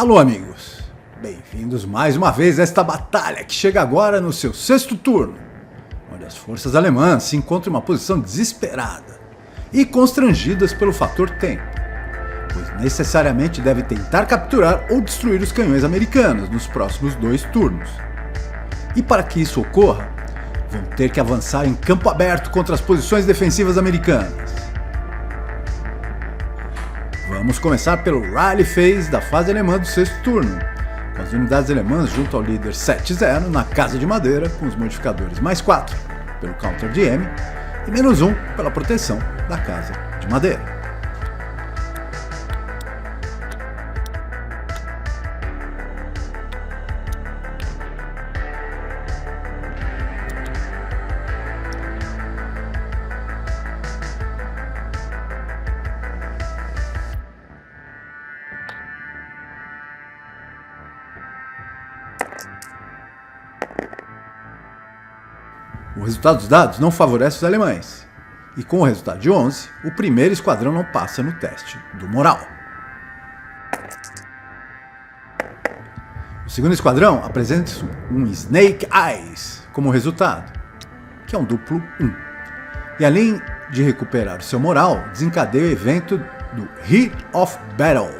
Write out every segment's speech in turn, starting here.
Alô, amigos! Bem-vindos mais uma vez a esta batalha que chega agora no seu sexto turno, onde as forças alemãs se encontram em uma posição desesperada e constrangidas pelo fator tempo, pois necessariamente devem tentar capturar ou destruir os canhões americanos nos próximos 2 turnos. E para que isso ocorra, vão ter que avançar em campo aberto contra as posições defensivas americanas. Vamos começar pelo Rally Phase da fase alemã do sexto turno, com as unidades alemãs junto ao líder 7-0 na Casa de Madeira, com os modificadores +4 pelo Counter de M e -1 pela proteção da Casa de Madeira. O resultado dos dados não favorece os alemães, e com o resultado de 11, o primeiro esquadrão não passa no teste do moral. O segundo esquadrão apresenta um Snake Eyes como resultado, que é um duplo 1. E além de recuperar o seu moral, desencadeia o evento do Heat of Battle,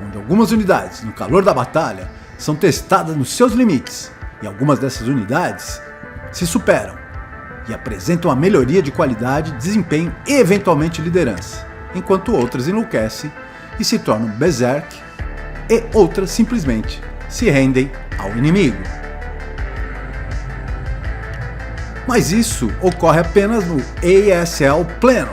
onde algumas unidades, no calor da batalha, são testadas nos seus limites, e algumas dessas unidades se superam e apresentam a melhoria de qualidade, desempenho e eventualmente liderança, enquanto outras enlouquecem e se tornam berserk e outras simplesmente se rendem ao inimigo. Mas isso ocorre apenas no ASL pleno.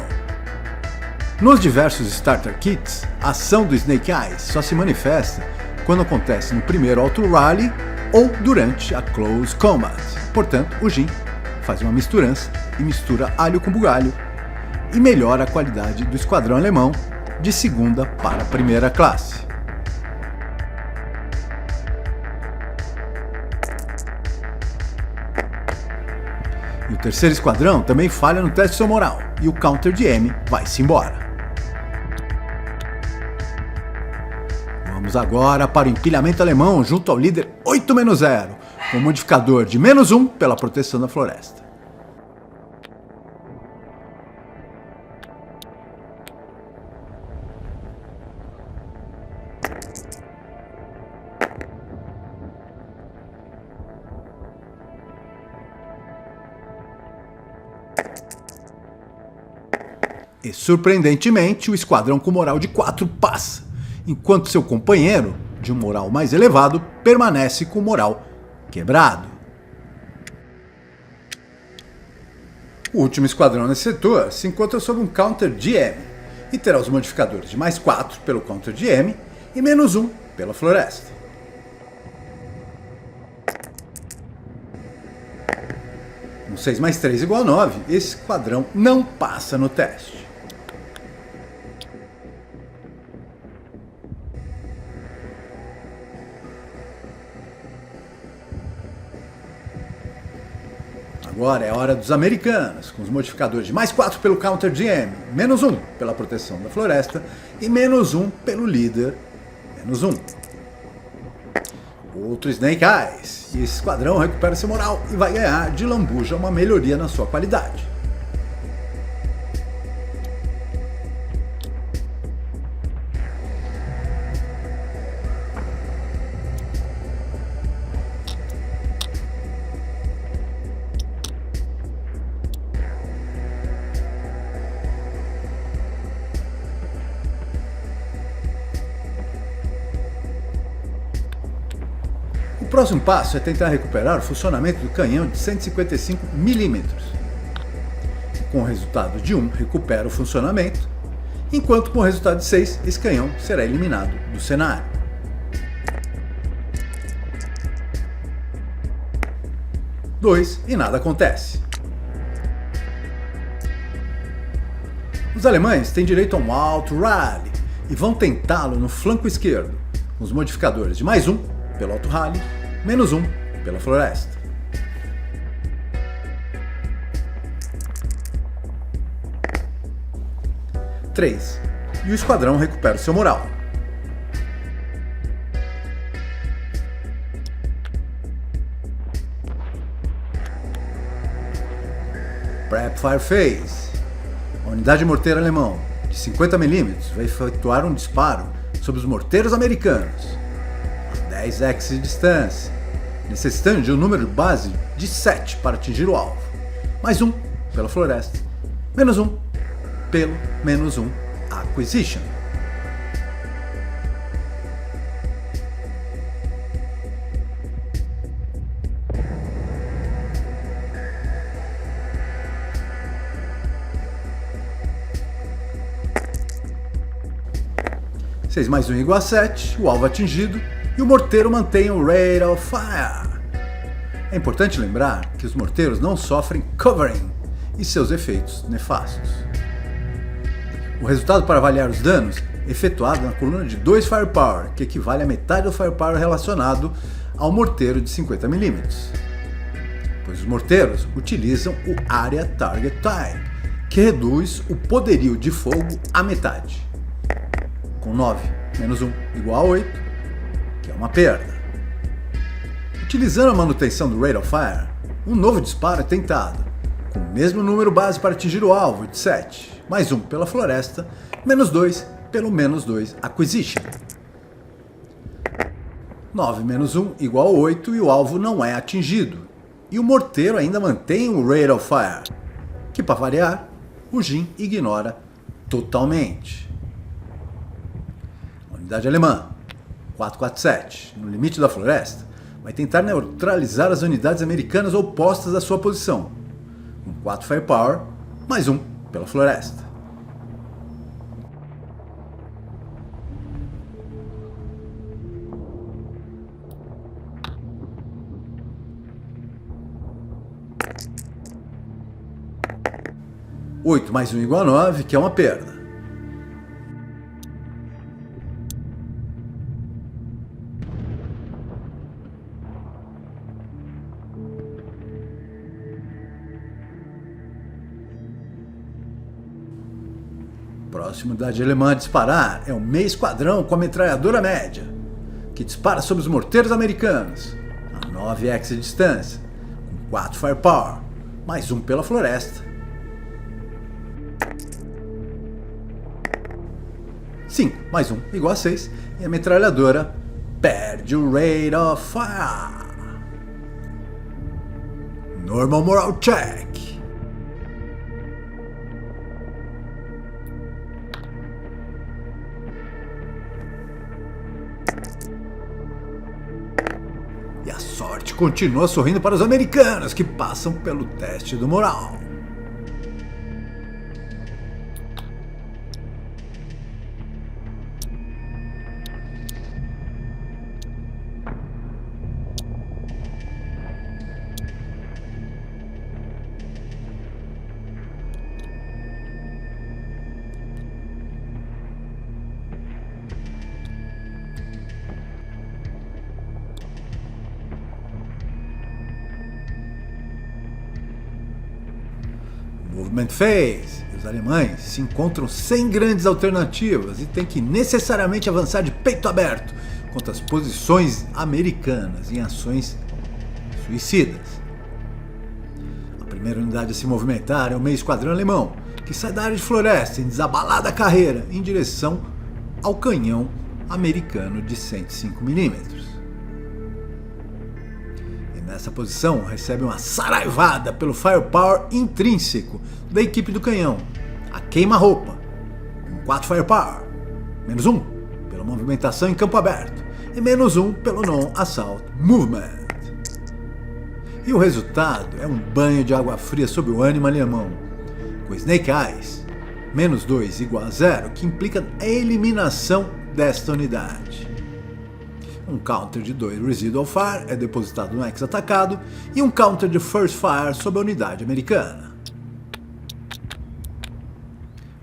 Nos diversos Starter Kits, a ação do Snake Eyes só se manifesta quando acontece no primeiro Auto Rally ou durante a Close Combat. Portanto, o Jin faz uma misturança e mistura alho com bugalho e melhora a qualidade do esquadrão alemão de segunda para a primeira classe. E o terceiro esquadrão também falha no teste de seu moral e o Counter de M vai-se embora. Vamos agora para o empilhamento alemão junto ao líder 8-0, com o modificador de -1 pela proteção da floresta. E surpreendentemente, o esquadrão com moral de 4 passa, enquanto seu companheiro, de um moral mais elevado, permanece com moral quebrado. O último esquadrão nesse setor se encontra sob um Counter de M e terá os modificadores de +4 pelo Counter de M e -1 pela floresta. Com 6+3 = 9, esse esquadrão não passa no teste. Agora é a hora dos americanos, com os modificadores de +4 pelo Counter de M, -1 pela proteção da floresta e -1 pelo líder, -1. Outro Snake Eyes, e esse esquadrão recupera seu moral e vai ganhar de lambuja uma melhoria na sua qualidade. O próximo passo é tentar recuperar o funcionamento do canhão de 155 mm. Com o resultado de 1, recupera o funcionamento, enquanto com o resultado de 6, esse canhão será eliminado do cenário. Dois, e nada acontece. Os alemães têm direito a um Auto Rally e vão tentá-lo no flanco esquerdo, com os modificadores de +1 pelo Auto Rally, -1 pela floresta. E o esquadrão recupera o seu moral. Prep Fire Phase. A unidade de morteiro alemão de 50 mm vai efetuar um disparo sobre os morteiros americanos a 10 x de distância, necessitando de um número base de 7 para atingir o alvo, mais 1 pela floresta, menos 1 pelo menos 1 Acquisition. Seis mais 1 igual a 7, o alvo atingido e o morteiro mantém o Rate of Fire. É importante lembrar que os morteiros não sofrem covering e seus efeitos nefastos. O resultado para avaliar os danos é efetuado na coluna de 2 Firepower, que equivale a metade do Firepower relacionado ao morteiro de 50 mm, pois os morteiros utilizam o Area Target Time, que reduz o poderio de fogo à metade, com 9 menos 1 igual a 8, que é uma perda. Utilizando a manutenção do Rate of Fire, um novo disparo é tentado, com o mesmo número base para atingir o alvo de 7, mais 1 pela floresta, menos 2 pelo menos 2 Acquisition. 9 menos 1 igual a 8 e o alvo não é atingido, e o morteiro ainda mantém o Rate of Fire, que para variar, o Jin ignora totalmente. A unidade alemã 447, no limite da floresta, vai tentar neutralizar as unidades americanas opostas à sua posição, com 4 Firepower, mais 1 pela floresta. Oito mais 1 igual a 9, que é uma perda. Próxima unidade alemã a disparar é o meio esquadrão com a metralhadora média, que dispara sobre os morteiros americanos a 9 x de distância, com 4 Firepower, mais 1 pela floresta. 5 mais 1 igual a 6, e a metralhadora perde o Rate of Fire. Normal Moral Check. E a sorte continua sorrindo para os americanos, que passam pelo teste do moral. Movement Phase. Os alemães se encontram sem grandes alternativas e têm que necessariamente avançar de peito aberto contra as posições americanas em ações suicidas. A primeira unidade a se movimentar é o meio esquadrão alemão, que sai da área de floresta em desabalada carreira em direção ao canhão americano de 105 mm. Nessa posição, recebe uma saraivada pelo Firepower intrínseco da equipe do canhão, a queima-roupa, com 4 Firepower, menos 1 pela movimentação em campo aberto e menos 1 pelo Non-Assault Movement. E o resultado é um banho de água fria sobre o ânimo alemão, com Snake Eyes, menos 2 igual a 0, que implica a eliminação desta unidade. Um counter de 2 Residual Fire é depositado no X atacado e um counter de First Fire sobre a unidade americana.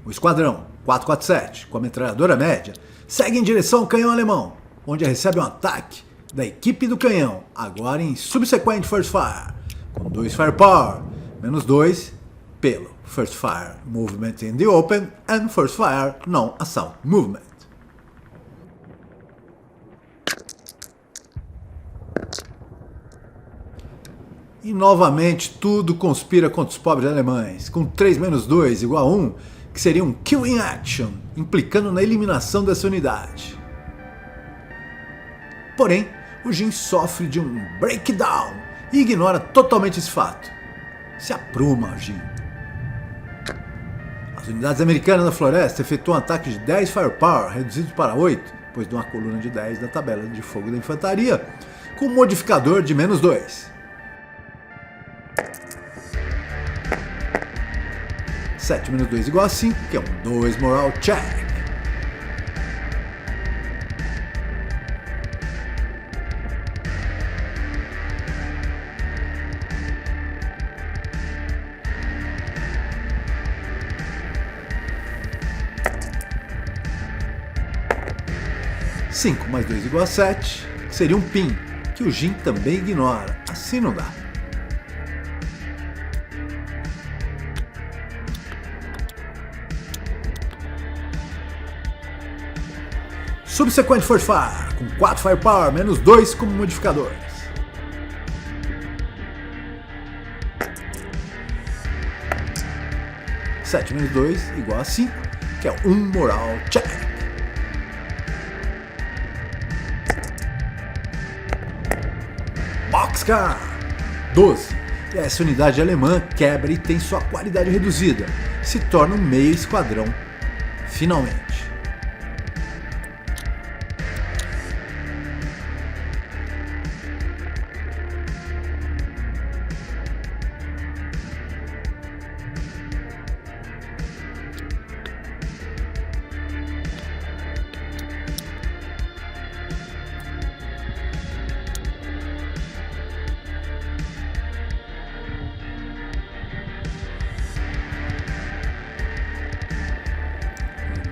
O esquadrão 447, com a metralhadora média, segue em direção ao canhão alemão, onde recebe um ataque da equipe do canhão, agora em subsequent First Fire, com 2 Firepower, menos 2 pelo First Fire Movement in the Open and First Fire Non-Assault Movement. E novamente tudo conspira contra os pobres alemães, com 3 menos 2 igual a 1, que seria um kill in action, implicando na eliminação dessa unidade. Porém, o Jin sofre de um breakdown e ignora totalmente esse fato. Se apruma, Jin. As unidades americanas na floresta efetuam um ataque de 10 firepower, reduzido para 8, depois de uma coluna de 10 da tabela de fogo da infantaria, com um modificador de menos 2. 7 menos 2 igual a 5, que é um 2 moral check. Cinco mais 2 igual a 7, que seria um pin, que o Jin também ignora. Assim não dá. Subsequent Force Fire, com 4 Firepower, menos 2 como modificadores. Sete menos 2 igual a 5, que é 1 Moral Check. Boxcar 12. E essa unidade alemã quebra e tem sua qualidade reduzida. Se torna um meio esquadrão. Finalmente.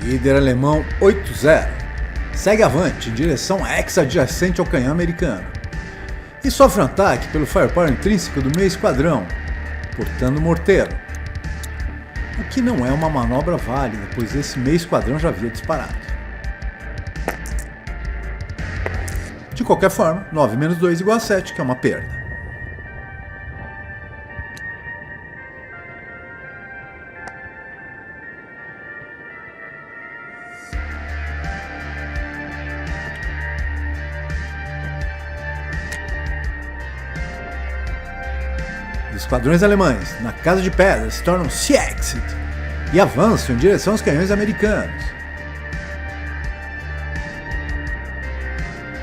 Líder alemão 8-0, segue avante em direção ex-adjacente ao canhão americano e sofre um ataque pelo firepower intrínseco do meio esquadrão, portando o morteiro, o que não é uma manobra válida, pois esse meio esquadrão já havia disparado. De qualquer forma, 9 menos 2 igual a 7, que é uma perda. Os esquadrões alemães, na Casa de Pedra, se tornam Sea-Exit e avançam em direção aos canhões americanos.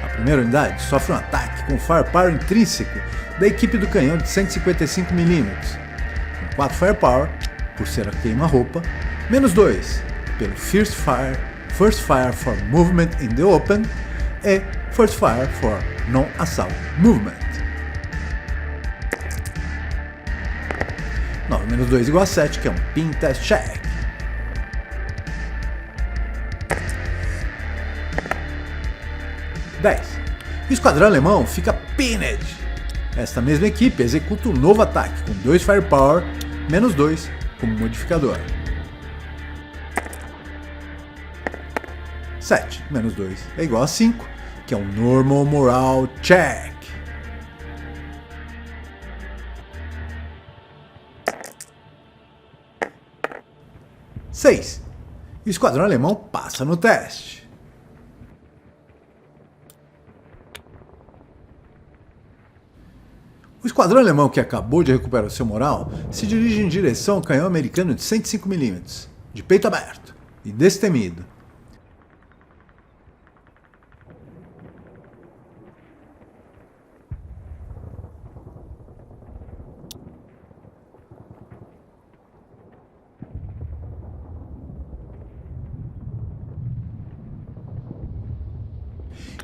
A primeira unidade sofre um ataque com firepower intrínseco da equipe do canhão de 155mm, com 4 firepower, por ser a queima-roupa, menos 2 pelo First Fire for Movement in the Open e First Fire for Non-Assault Movement. 9 menos 2 igual a 7, que é um Pin Test Check. O esquadrão alemão fica pinned. Esta mesma equipe executa um novo ataque com 2 Firepower, menos 2 como modificador. 7 menos 2 é igual a 5, que é um Normal Morale Check. O esquadrão alemão passa no teste. O esquadrão alemão, que acabou de recuperar seu moral, se dirige em direção ao canhão americano de 105mm, de peito aberto e destemido.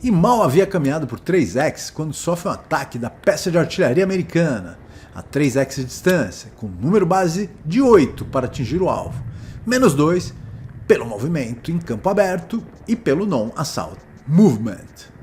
E mal havia caminhado por 3x quando sofre um ataque da peça de artilharia americana, a 3x de distância, com número base de 8 para atingir o alvo, menos 2 pelo movimento em campo aberto e pelo Non-Assault Movement.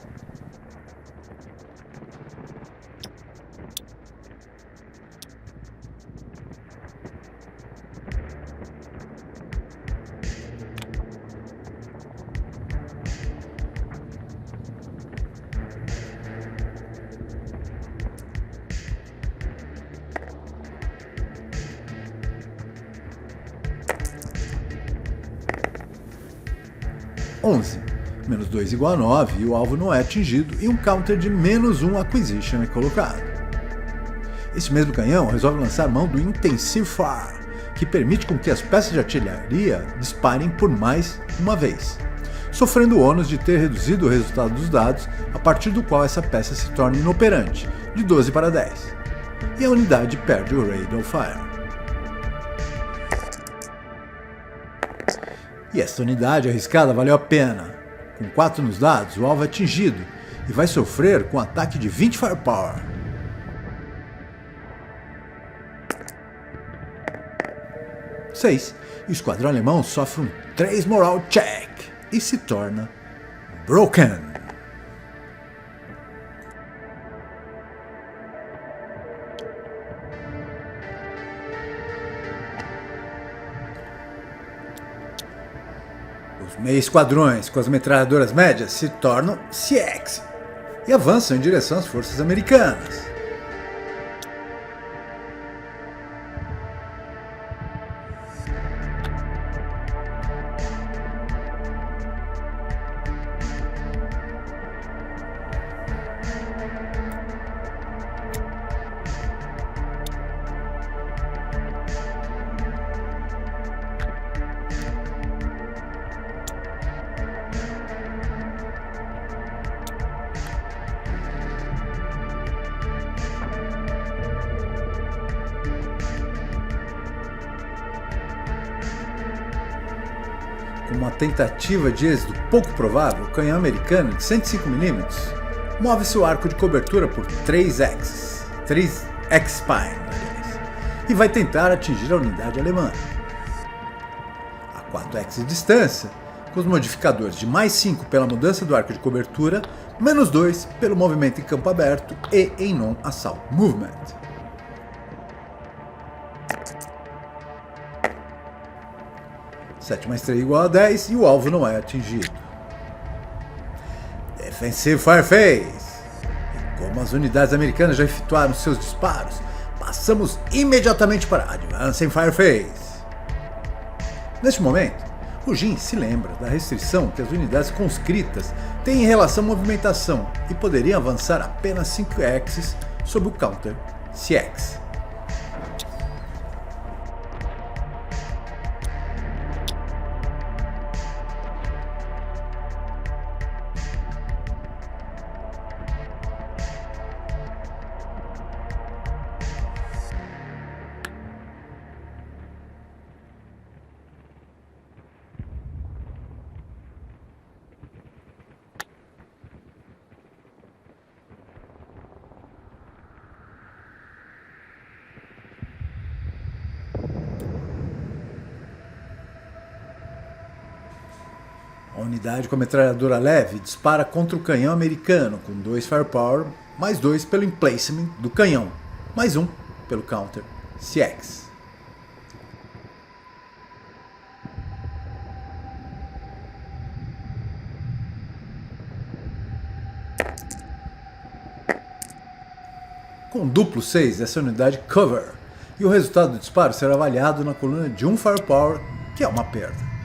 11. Menos 2 igual a 9 e o alvo não é atingido e um counter de menos 1 acquisition é colocado. Esse mesmo canhão resolve lançar mão do Intensive Fire, que permite com que as peças de artilharia disparem por mais uma vez, sofrendo o ônus de ter reduzido o resultado dos dados, a partir do qual essa peça se torna inoperante, de 12 para 10, e a unidade perde o Rate of Fire. E esta unidade arriscada valeu a pena. Com 4 nos dados, o alvo é atingido e vai sofrer com um ataque de 20 Firepower. 6. E o esquadrão alemão sofre um 3 Moral Check e se torna Broken. Os meia esquadrões com as metralhadoras médias se tornam CX e avançam em direção às forças americanas. Com uma tentativa de êxito pouco provável, o canhão americano de 105mm move seu arco de cobertura por 3x Spine, e vai tentar atingir a unidade alemã. A 4x de distância, com os modificadores de mais 5 pela mudança do arco de cobertura, menos 2 pelo movimento em campo aberto e em non-assault movement. 7 mais 3 igual a 10 e o alvo não é atingido. Defensive Fireface. E como as unidades americanas já efetuaram seus disparos, passamos imediatamente para Advancing Fireface. Neste momento, o Jin se lembra da restrição que as unidades conscritas têm em relação à movimentação e poderiam avançar apenas 5x sob o counter CX. A unidade com a metralhadora leve dispara contra o canhão americano com 2 Firepower, mais 2 pelo emplacement do canhão, mais 1 pelo counter CX. Com duplo 6, essa unidade cover, e o resultado do disparo será avaliado na coluna de 1 Firepower, que é uma perda.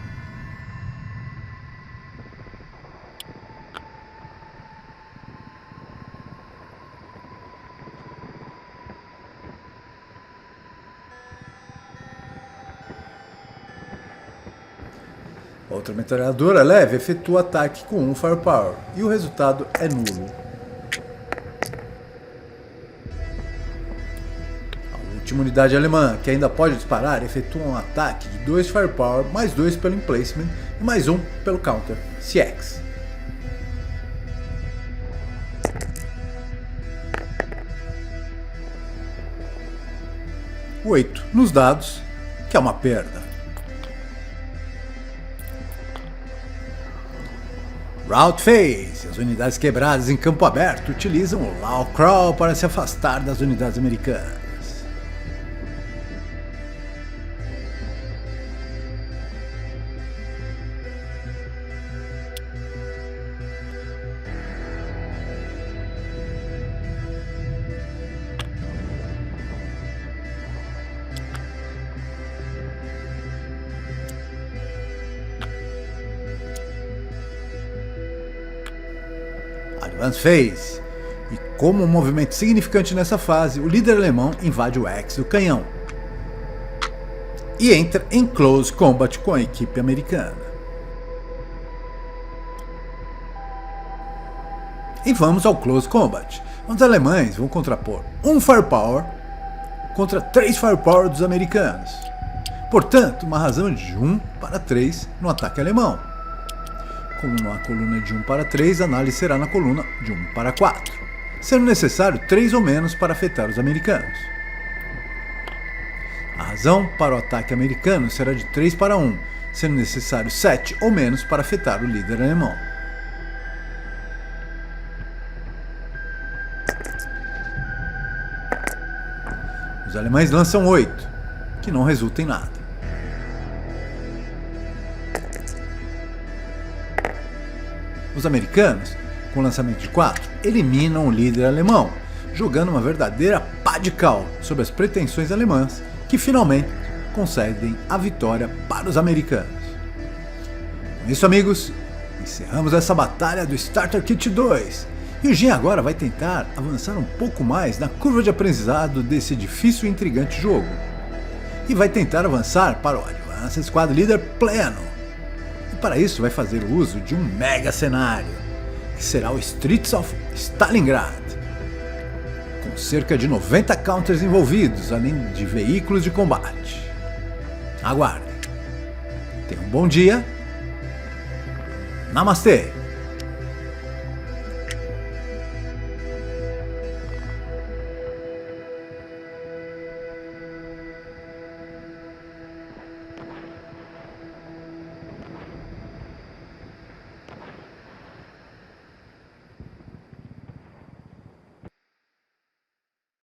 Outra metralhadora leve efetua o ataque com 1 Firepower, e o resultado é nulo. A última unidade alemã, que ainda pode disparar, efetua um ataque de 2 Firepower, mais 2 pelo emplacement e mais 1 pelo counter CX. O 8 nos dados, que é uma perda. Route Phase. As unidades quebradas em campo aberto utilizam o Low Crawl para se afastar das unidades americanas. Advance Phase. E como um movimento significante nessa fase, o líder alemão invade o X do canhão e entra em Close Combat com a equipe americana. E vamos ao Close Combat. Os alemães vão contrapor um Firepower contra 3 Firepower dos americanos. Portanto, uma razão de 1 para 3 no ataque alemão. Como na coluna de 1 para 3, a análise será na coluna de 1 para 4, sendo necessário 3 ou menos para afetar os americanos. A razão para o ataque americano será de 3 para 1, sendo necessário 7 ou menos para afetar o líder alemão. Os alemães lançam 8, que não resulta em nada. Os americanos, com o lançamento de 4, eliminam o líder alemão, jogando uma verdadeira pá de cal sobre as pretensões alemãs, que finalmente concedem a vitória para os americanos. Com isso, amigos, encerramos essa batalha do Starter Kit 2. E o Jin agora vai tentar avançar um pouco mais na curva de aprendizado desse difícil e intrigante jogo. E vai tentar avançar para o Advanced Squad Leader pleno. E para isso vai fazer uso de um mega cenário, que será o Streets of Stalingrad, com cerca de 90 counters envolvidos, além de veículos de combate. Aguardem. Tenham um bom dia. Namastê!